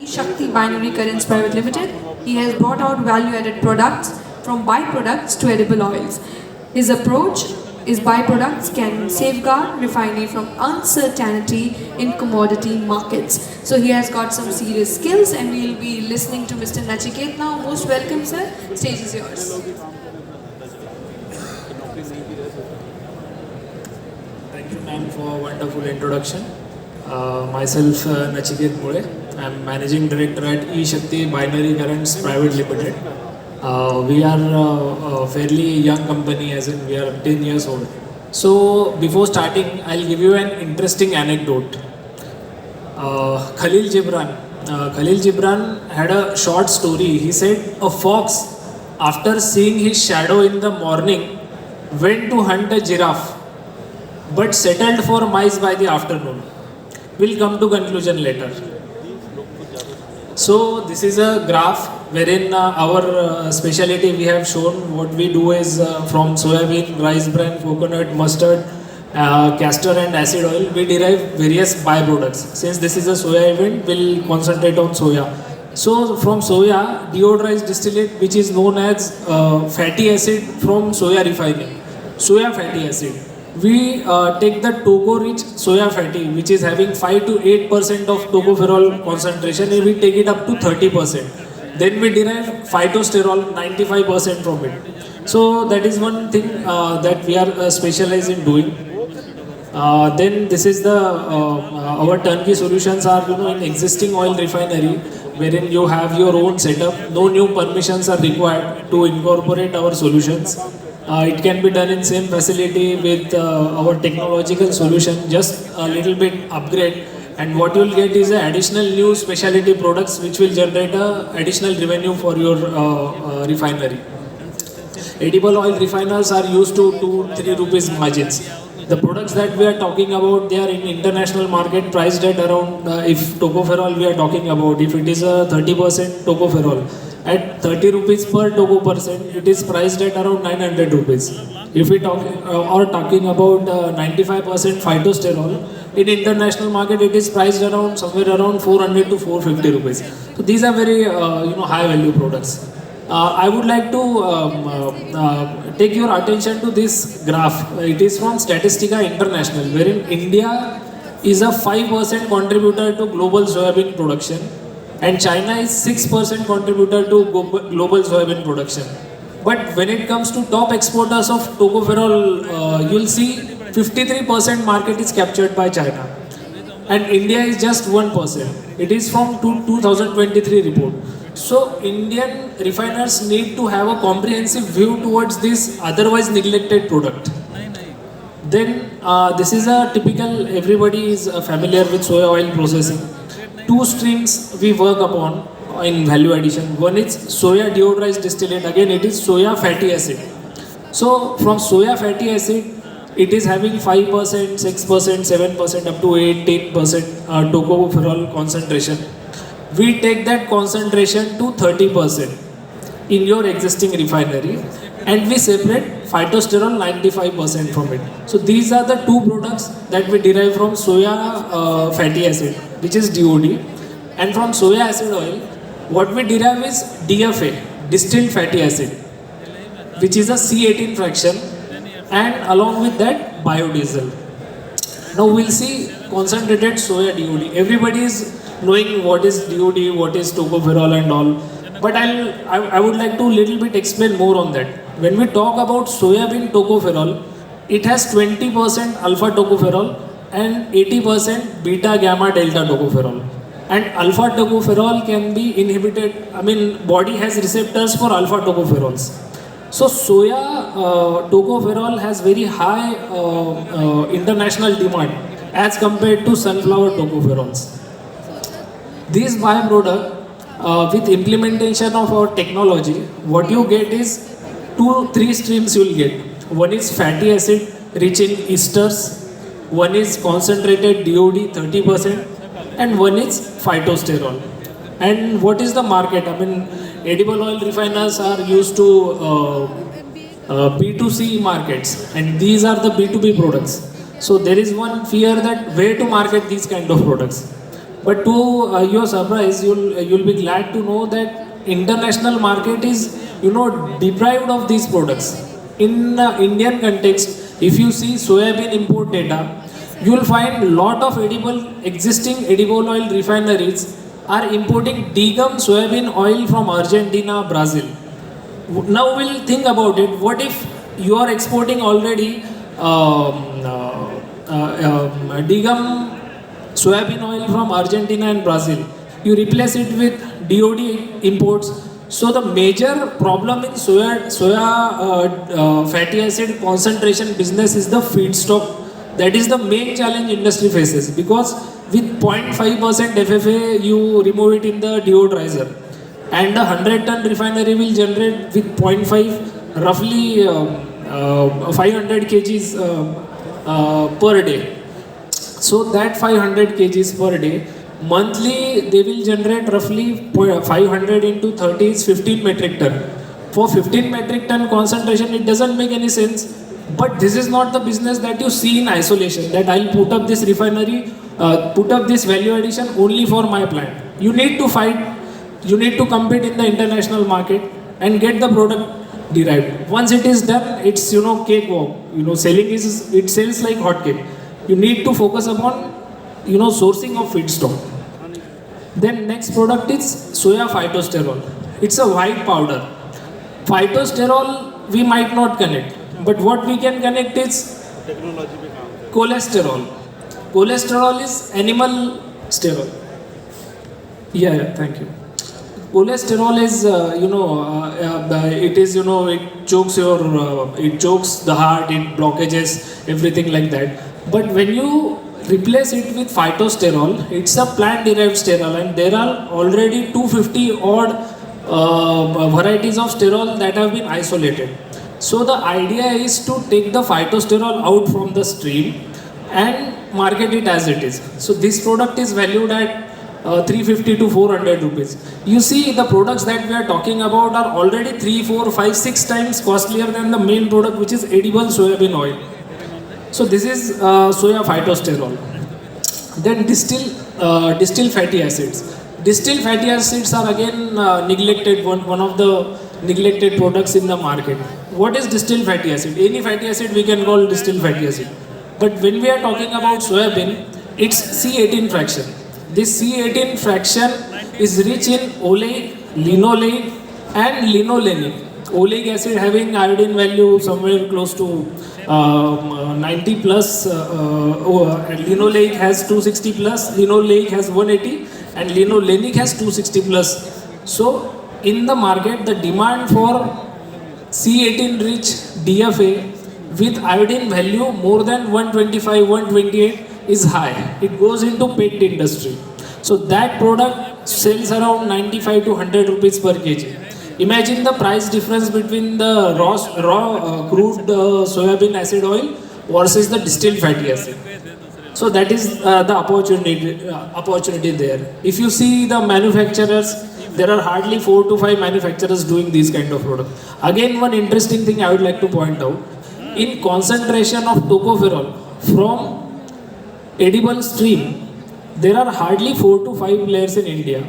Shakti Binary Currents Private Limited. He has brought out value-added products from byproducts to edible oils. His approach is byproducts can safeguard refinery from uncertainty in commodity markets. So he has got some serious skills and we'll be listening to Mr. Nachiket now. Most welcome, sir. Stage is yours. Thank you, ma'am, for a wonderful introduction. Myself, Nachiket Mule. I'm Managing Director at E-Shakti Binary Currents Private Limited. We are a fairly young company, as in we are 10 years old. So, before starting, I'll give you an interesting anecdote. Khalil Gibran had a short story. He said, a fox, after seeing his shadow in the morning, went to hunt a giraffe, but settled for mice by the afternoon. We'll come to conclusion later. So this is a graph wherein our specialty we have shown. What we do is from soybean, rice bran, coconut, mustard, castor and acid oil, we derive various byproducts. Since this is a soya event, we'll concentrate on soya. So from soya, deodorized distillate, which is known as fatty acid from soya refining, soya fatty acid. We take the toco-rich soya fatty, which is having 5 to 8% of tocopherol concentration, and we take it up to 30%. Then we derive phytosterol, 95% from it. So that is one thing that we are specialized in doing. Then this is the our turnkey solutions are in existing oil refinery, wherein you have your own setup. No new permissions are required to incorporate our solutions. It can be done in same facility with our technological solution, just a little bit upgrade, and what you will get is additional new specialty products which will generate additional revenue for your refinery. Edible oil refiners are used to 2-3 rupees margins. The products that we are talking about, they are in international market priced at around, if tocopherol we are talking about, if it is a 30% tocopherol, at 30 rupees per toco percent, it is priced at around 900 rupees. If we talking about 95% phytosterol, in international market it is priced around somewhere around 400 to 450 rupees. So these are very high value products. I would like to take your attention to this graph. It is from Statistica International, wherein India is a 5% contributor to global soybean production, and China is 6% contributor to global soybean production. But when it comes to top exporters of tocopherol, you'll see 53% market is captured by China, and India is just 1%. It is from 2023 report. So Indian refiners need to have a comprehensive view towards this otherwise neglected product. Then this is a typical, everybody is familiar with soya oil processing. Two streams we work upon in value addition. One is soya deodorized distillate, again it is soya fatty acid. So from soya fatty acid, it is having 5%, 6%, 7% up to 8-10% tocopherol concentration. We take that concentration to 30% in your existing refinery, and we separate phytosterol 95% from it. So these are the two products that we derive from soya fatty acid, which is DOD, and from soya acid oil, what we derive is DFA, distilled fatty acid, which is a C18 fraction, and along with that biodiesel. Now we'll see concentrated soya DOD. Everybody is knowing what is DOD, what is tocopherol and all, but I would like to little bit explain more on that. When we talk about soybean tocopherol, it has 20% alpha tocopherol and 80% beta gamma delta tocopherol. And alpha tocopherol can be inhibited, body has receptors for alpha tocopherols. So soya tocopherol has very high international demand as compared to sunflower tocopherols. This byproduct, with implementation of our technology, what you get is 2-3 streams you will get. One is fatty acid rich in esters, one is concentrated DOD 30%, and one is phytosterol. And what is the market? Edible oil refiners are used to B2C markets, and these are the B2B products. So there is one fear that where to market these kind of products. But to your surprise, you'll be glad to know that international market is deprived of these products. In Indian context, if you see soybean import data, you will find lot of existing edible oil refineries are importing degummed soybean oil from Argentina, Brazil. Now we'll think about it. What if you are exporting already degummed soybean oil from Argentina and Brazil? You replace it with DOD imports. So the major problem in soya fatty acid concentration business is the feedstock. That is the main challenge industry faces, because with 0.5% FFA you remove it in the deodorizer, and the 100-ton refinery will generate with 0.5 roughly 500 kgs per day. So that 500 kgs per day, monthly they will generate roughly 500 into 30 is 15 metric ton. For 15 metric ton concentration, it doesn't make any sense. But this is not the business that you see in isolation, that I'll put up this refinery, put up this value addition only for my plant. You need to fight, you need to compete in the international market and get the product derived. Once it is done, it's cakewalk. Selling it sells like hotcake. You need to focus upon sourcing of feedstock. Then next product is soya phytosterol. It's a white powder. Phytosterol we might not connect, but what we can connect is cholesterol. Cholesterol is animal sterol. Yeah, thank you. Cholesterol is, it is, it chokes the heart, it blockages, everything like that. But when you replace it with phytosterol, it's a plant-derived sterol, and there are already 250 odd varieties of sterol that have been isolated. So the idea is to take the phytosterol out from the stream and market it as it is. So this product is valued at 350 to 400 rupees. You see, the products that we are talking about are already 3, 4, 5, 6 times costlier than the main product, which is edible soybean oil. So this is soya phytosterol. Then distilled fatty acids. Distilled fatty acids are again neglected, one of the neglected products in the market. What is distilled fatty acid? Any fatty acid we can call distilled fatty acid. But when we are talking about soybean, it's C18 fraction. This C18 fraction is rich in oleic, linoleic and linolenic. Oleic acid having iodine value somewhere close to 90 plus, linoleic has 260 plus, linoleic has 180 and linolenic has 260 plus. So in the market, the demand for C18 rich DFA with iodine value more than 125, 128 is high. It goes into paint industry. So that product sells around 95 to 100 rupees per kg. Imagine the price difference between the raw crude soybean acid oil versus the distilled fatty acid. So that is the opportunity there. If you see the manufacturers, there are hardly 4 to 5 manufacturers doing these kind of products. Again, one interesting thing I would like to point out, in concentration of tocopherol from edible stream, there are hardly 4 to 5 players in India.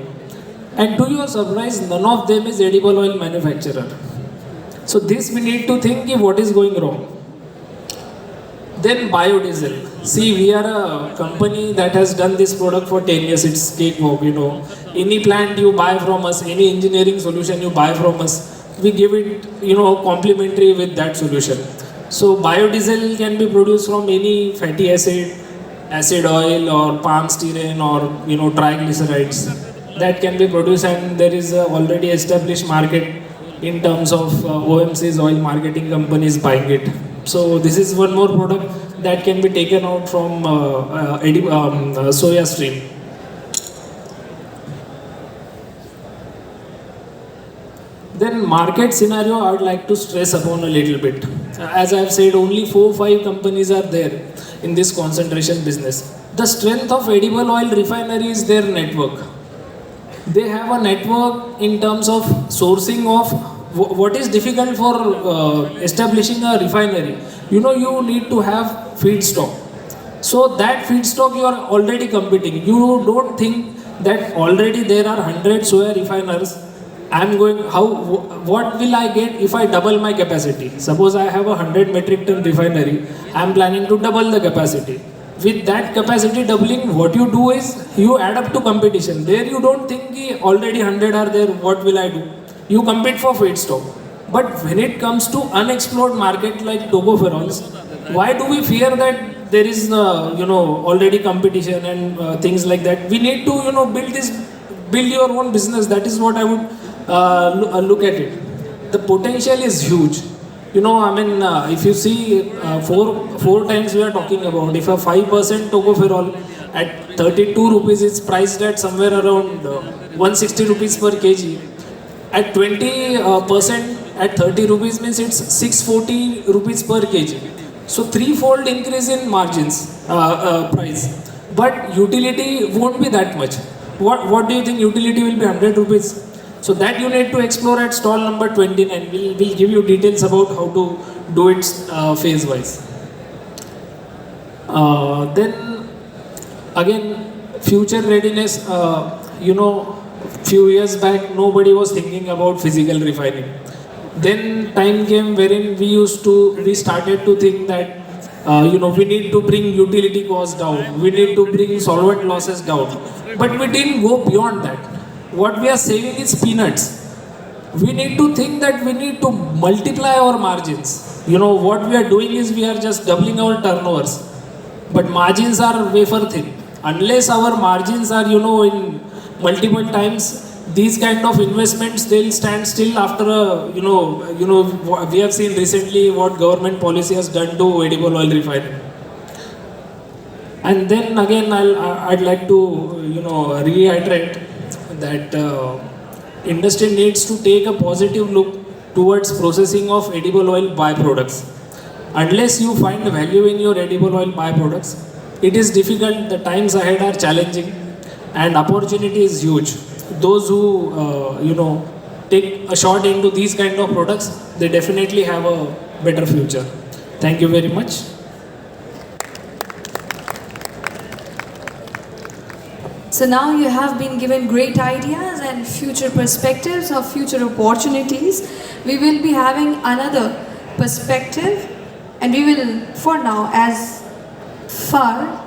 And to your surprise, none of them is edible oil manufacturer. So this we need to think what is going wrong. Then biodiesel. See, we are a company that has done this product for 10 years. It's cakewalk, Any plant you buy from us, any engineering solution you buy from us, we give it, complementary with that solution. So biodiesel can be produced from any fatty acid, acid oil or palm styrene or, triglycerides. That can be produced, and there is a already established market in terms of OMCs, oil marketing companies buying it. So this is one more product that can be taken out from soya stream. Then market scenario I would like to stress upon a little bit. As I have said, only 4-5 companies are there in this concentration business. The strength of edible oil refinery is their network. They have a network in terms of sourcing of what is difficult for establishing a refinery. You need to have feedstock. So that feedstock you are already competing. You don't think that already there are 100 soya refiners. I'm going, what will I get if I double my capacity? Suppose I have a 100 metric ton refinery, I'm planning to double the capacity. With that capacity doubling, what you do is you add up to competition. There you don't think "Ki already 100 are there, what will I do?" You compete for feedstock. But when it comes to unexplored market like tocopherols, why do we fear that there is already competition and things like that? We need to build your own business. That is what I would look at it. The potential is huge. If you see, four times we are talking about, if a 5% tocopherol at 32 rupees is priced at somewhere around 160 rupees per kg. At 20% at 30 rupees means it's 640 rupees per kg. So threefold increase in margins, price. But utility won't be that much. What do you think? Utility will be 100 rupees. So that you need to explore at stall number 29. We'll give you details about how to do it phase wise. Then again, future readiness. Few years back nobody was thinking about physical refining. Then time came wherein we started to think that we need to bring utility costs down, we need to bring solvent losses down, but we didn't go beyond that. What we are saving is peanuts. We need to think that we need to multiply our margins. What we are doing is we are just doubling our turnovers, but margins are wafer thin. Unless our margins are in multiple times, these kind of investments, they'll stand still after we have seen recently what government policy has done to edible oil refining. And then again I'd like to reiterate that industry needs to take a positive look towards processing of edible oil byproducts. Unless you find value in your edible oil byproducts, it is difficult. The times ahead are challenging and opportunity is huge. Those who take a shot into these kind of products, they definitely have a better future. Thank you very much. So now you have been given great ideas and future perspectives of future opportunities. We will be having another perspective, and we will, for now, as far